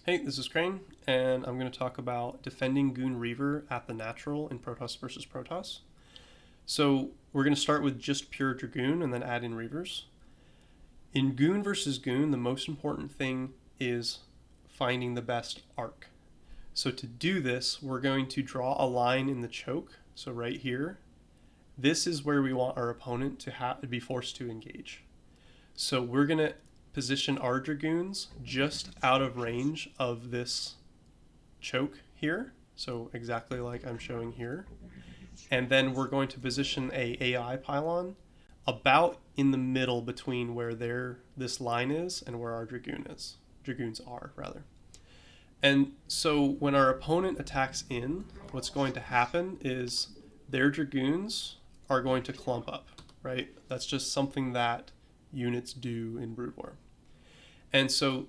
Hey, this is Crane, and I'm going to talk about defending Goon Reaver at the natural in Protoss versus Protoss. So we're going to start with just pure Dragoon and then add in Reavers. In Goon versus Goon, the most important thing is finding the best arc. So to do this, we're going to draw a line in the choke, so right here. This is where we want our opponent to be forced to engage. So we're going to position our Dragoons just out of range of this choke here, so exactly like I'm showing here. And then we're going to position a AI pylon about in the middle between where this line is and where our dragoons are rather. And so when our opponent attacks in, what's going to happen is their dragoons are going to clump up, right? That's just something that units do in Brood War. And so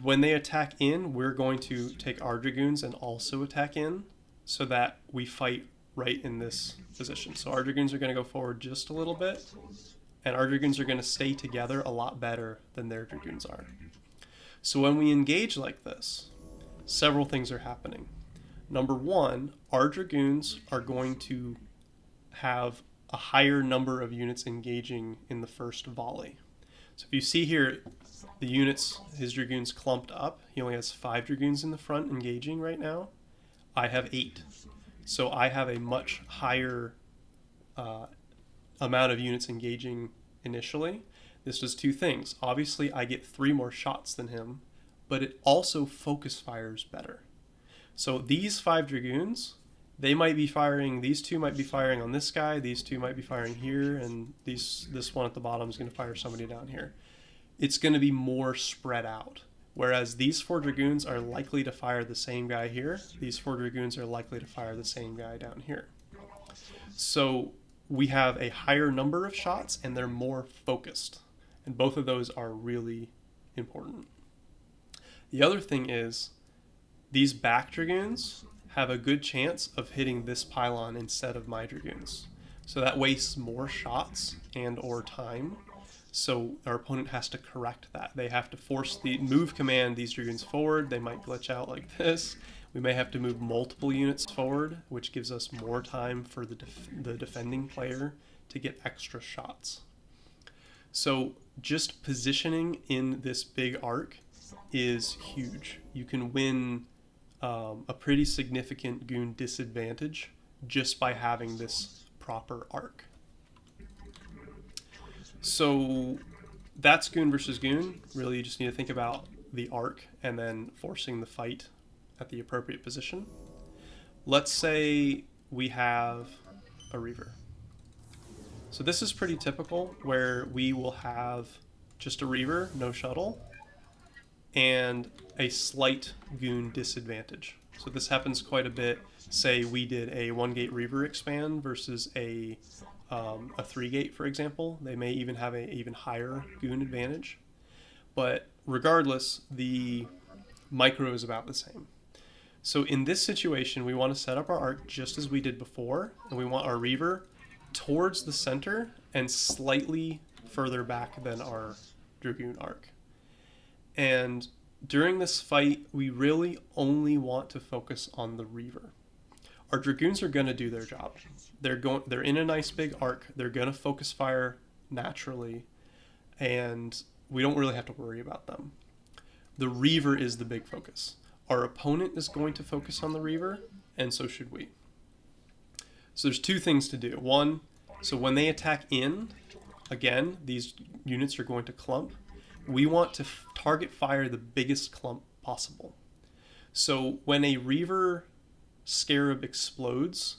when they attack in, we're going to take our dragoons and also attack in so that we fight right in this position. So our dragoons are going to go forward just a little bit, and our dragoons are going to stay together a lot better than their dragoons are. So when we engage like this, several things are happening. Number one, our dragoons are going to have a higher number of units engaging in the first volley. So if you see here, the units, his dragoons clumped up. He only has 5 dragoons in the front engaging right now. I have 8. So I have a much higher amount of units engaging initially. This does 2 things. Obviously, I get 3 more shots than him, but it also focus fires better. So these 5 dragoons, they might be firing, these 2 might be firing on this guy, these 2 might be firing here, and this one at the bottom is going to fire somebody down here. It's going to be more spread out. Whereas these 4 dragoons are likely to fire the same guy here, these 4 dragoons are likely to fire the same guy down here. So we have a higher number of shots and they're more focused. And both of those are really important. The other thing is these back dragoons have a good chance of hitting this pylon instead of my dragoons. So that wastes more shots and or time. So our opponent has to correct that. They have to force the move command these dragoons forward. They might glitch out like this. We may have to move multiple units forward, which gives us more time for the defending player to get extra shots. So just positioning in this big arc is huge. You can win a pretty significant goon disadvantage just by having this proper arc. So that's Goon versus Goon. Really, you just need to think about the arc and then forcing the fight at the appropriate position. Let's say we have a Reaver. So this is pretty typical where we will have just a Reaver, no shuttle, and a slight Goon disadvantage. So this happens quite a bit. Say we did a 1-gate Reaver expand versus a 3-gate, for example. They may even have an even higher Goon advantage. But regardless, the micro is about the same. So in this situation, we want to set up our arc just as we did before, and we want our Reaver towards the center and slightly further back than our Dragoon arc. And during this fight, we really only want to focus on the Reaver. Our Dragoons are going to do their job. They're in a nice big arc. They're going to focus fire naturally, and we don't really have to worry about them. The Reaver is the big focus. Our opponent is going to focus on the Reaver, and so should we. So there's 2 things to do. One, so when they attack in, again, these units are going to clump. We want to target fire the biggest clump possible. So when a Reaver Scarab explodes,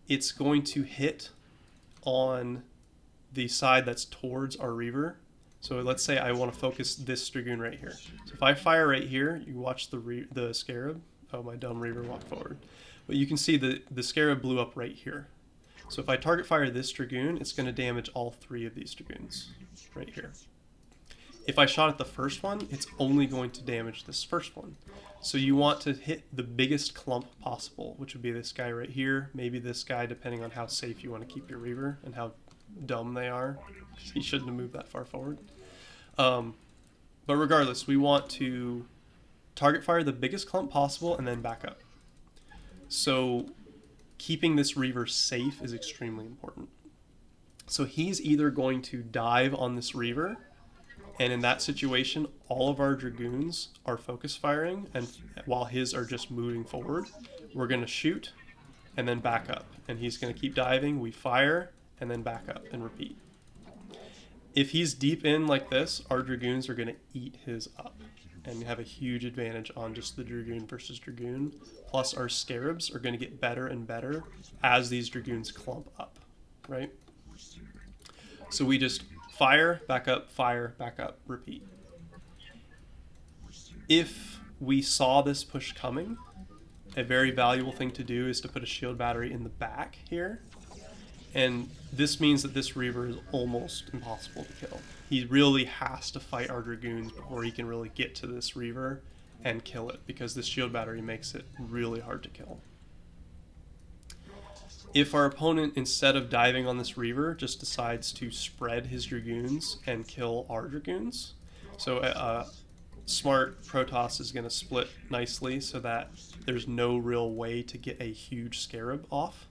it's going to hit on the side that's towards our Reaver. So let's say I want to focus this Dragoon right here. So if I fire right here, you watch the Scarab. Oh, my dumb Reaver walked forward. But you can see the Scarab blew up right here. So if I target fire this Dragoon, it's going to damage all 3 of these Dragoons right here. If I shot at the first one, it's only going to damage this first one. So you want to hit the biggest clump possible, which would be this guy right here, maybe this guy, depending on how safe you want to keep your Reaver and how dumb they are. He shouldn't have moved that far forward. But regardless, we want to target fire the biggest clump possible and then back up. So keeping this Reaver safe is extremely important. So he's either going to dive on this Reaver, and in that situation, all of our dragoons are focus firing, and while his are just moving forward, we're going to shoot and then back up. And he's going to keep diving, we fire, and then back up and repeat. If he's deep in like this, our dragoons are going to eat his up and have a huge advantage on just the dragoon versus dragoon. Plus our scarabs are going to get better and better as these dragoons clump up, right? So we just fire, back up, repeat. If we saw this push coming, a very valuable thing to do is to put a shield battery in the back here. And this means that this Reaver is almost impossible to kill. He really has to fight our dragoons before he can really get to this Reaver and kill it, because this shield battery makes it really hard to kill. If our opponent, instead of diving on this Reaver, just decides to spread his dragoons and kill our dragoons, so smart Protoss is going to split nicely so that there's no real way to get a huge scarab off.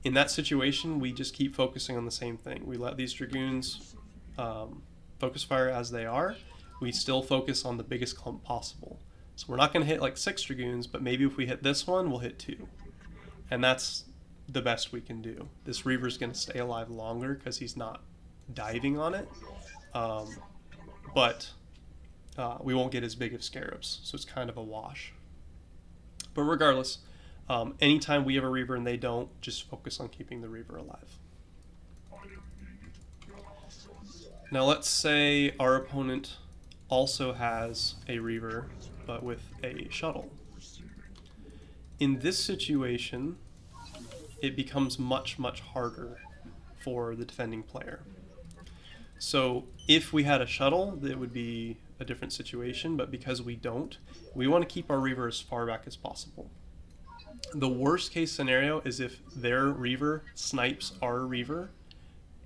In that situation, we just keep focusing on the same thing. We let these dragoons focus fire as they are. We still focus on the biggest clump possible. So we're not going to hit like 6 dragoons, but maybe if we hit this one, we'll hit 2. And that's the best we can do. This Reaver's going to stay alive longer because he's not diving on it. But we won't get as big of scarabs, so it's kind of a wash. But regardless, anytime we have a Reaver and they don't, just focus on keeping the Reaver alive. Now let's say our opponent also has a Reaver, but with a shuttle. In this situation, it becomes much, much harder for the defending player. So if we had a shuttle, it would be a different situation, but because we don't, we want to keep our Reaver as far back as possible. The worst case scenario is if their Reaver snipes our Reaver,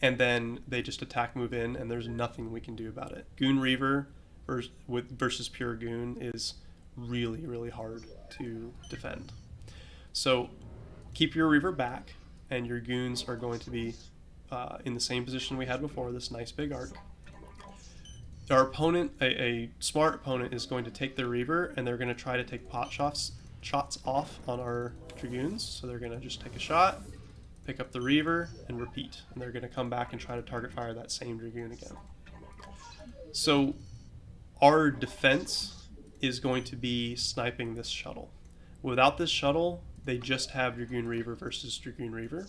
and then they just attack, move in, and there's nothing we can do about it. Goon Reaver versus pure Goon is really, really hard to defend. So keep your Reaver back, and your Goons are going to be in the same position we had before, this nice big arc. Our opponent, a smart opponent, is going to take their Reaver, and they're going to try to take pot shots off on our dragoons. So they're going to just take a shot, pick up the Reaver, and repeat. And they're going to come back and try to target fire that same dragoon again. So our defense is going to be sniping this shuttle. Without this shuttle, they just have Dragoon Reaver versus Dragoon Reaver,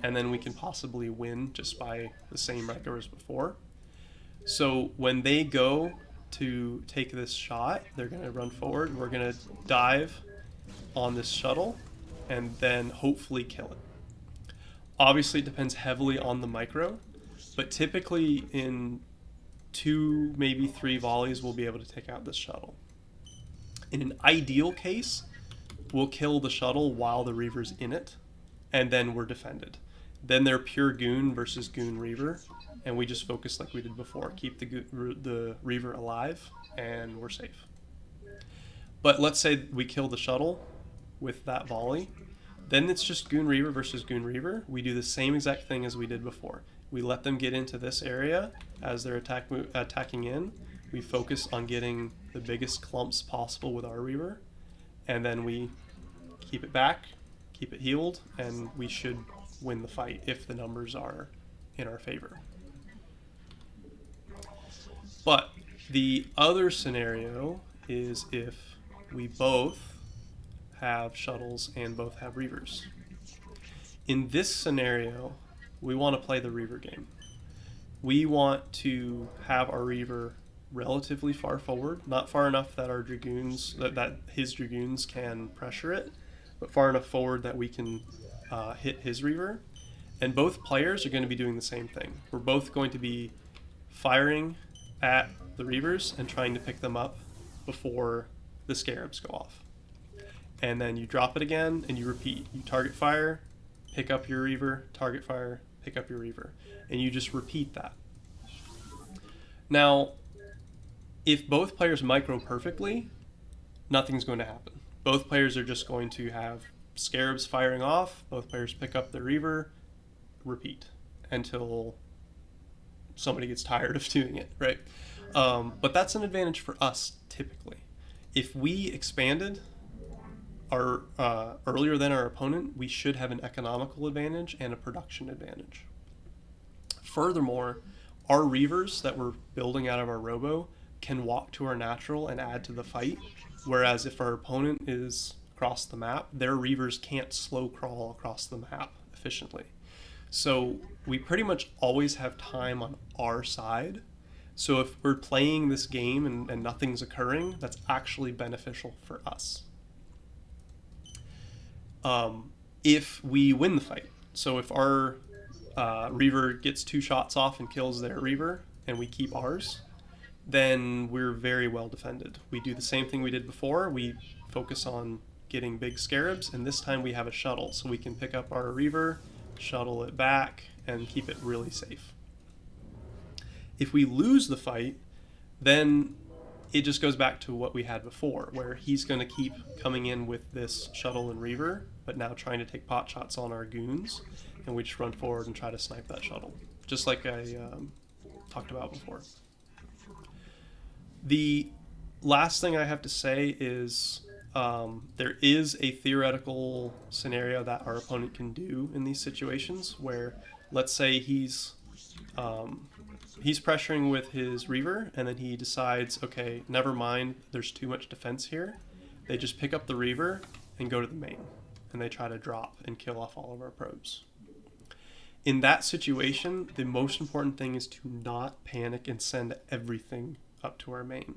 and then we can possibly win just by the same record as before. So when they go to take this shot, they're going to run forward. We're going to dive on this shuttle and then hopefully kill it. Obviously, it depends heavily on the micro, but typically in 2, maybe 3 volleys, we'll be able to take out this shuttle. In an ideal case, we'll kill the shuttle while the Reaver's in it, and then we're defended. Then they're pure Goon versus Goon Reaver, and we just focus like we did before. Keep the Reaver alive, and we're safe. But let's say we kill the shuttle with that volley. Then it's just Goon Reaver versus Goon Reaver. We do the same exact thing as we did before. We let them get into this area as they're attacking in. We focus on getting the biggest clumps possible with our Reaver, and then we keep it back, keep it healed, and we should win the fight if the numbers are in our favor. But the other scenario is if we both have shuttles and both have Reavers. In this scenario, we want to play the Reaver game. We want to have our Reaver relatively far forward, not far enough that our dragoons, that his dragoons can pressure it, but far enough forward that we can hit his Reaver. And both players are going to be doing the same thing. We're both going to be firing at the Reavers and trying to pick them up before the scarabs go off. And then you drop it again and you repeat. You target fire, pick up your Reaver, target fire, pick up your Reaver. And you just repeat that. Now, if both players micro perfectly, nothing's going to happen. Both players are just going to have scarabs firing off, both players pick up the Reaver, repeat until somebody gets tired of doing it, right? But that's an advantage for us typically. If we expanded our earlier than our opponent, we should have an economical advantage and a production advantage. Furthermore, our Reavers that we're building out of our Robo can walk to our natural and add to the fight, whereas if our opponent is across the map, their Reavers can't slow crawl across the map efficiently. So we pretty much always have time on our side. So if we're playing this game and nothing's occurring, that's actually beneficial for us. If we win the fight, so if our Reaver gets 2 shots off and kills their Reaver, and we keep ours, then we're very well defended. We do the same thing we did before. We focus on getting big scarabs, and this time we have a shuttle, so we can pick up our Reaver, shuttle it back, and keep it really safe. If we lose the fight, then it just goes back to what we had before, where he's going to keep coming in with this shuttle and Reaver, but now trying to take pot shots on our goons, and we just run forward and try to snipe that shuttle, just like I talked about before. The last thing I have to say is there is a theoretical scenario that our opponent can do in these situations where, let's say he's pressuring with his Reaver, and then he decides, okay, never mind, there's too much defense here. They just pick up the Reaver and go to the main, and they try to drop and kill off all of our probes. In that situation, the most important thing is to not panic and send everything up to our main.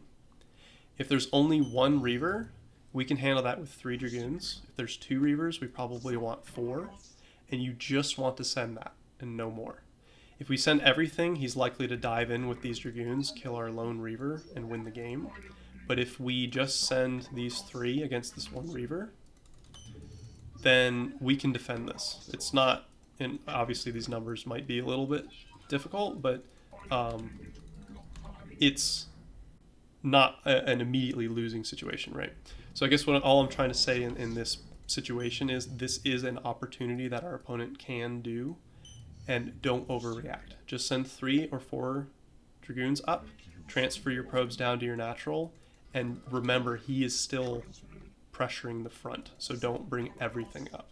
If there's only 1 Reaver, we can handle that with 3 dragoons. If there's 2 Reavers, we probably want 4, and you just want to send that and no more. If we send everything, he's likely to dive in with these dragoons, kill our lone Reaver, and win the game. But if we just send these 3 against this 1 Reaver, then we can defend this. It's not, and obviously these numbers might be a little bit difficult, but it's not an immediately losing situation, right? So I guess all I'm trying to say in this situation is this is an opportunity that our opponent can do, and don't overreact. Just send 3 or 4 dragoons up, transfer your probes down to your natural, and remember he is still pressuring the front, so don't bring everything up.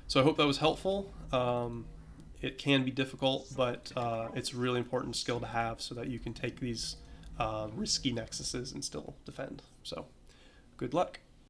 So I hope that was helpful. It can be difficult, but it's a really important skill to have so that you can take these risky nexuses and still defend. So good luck.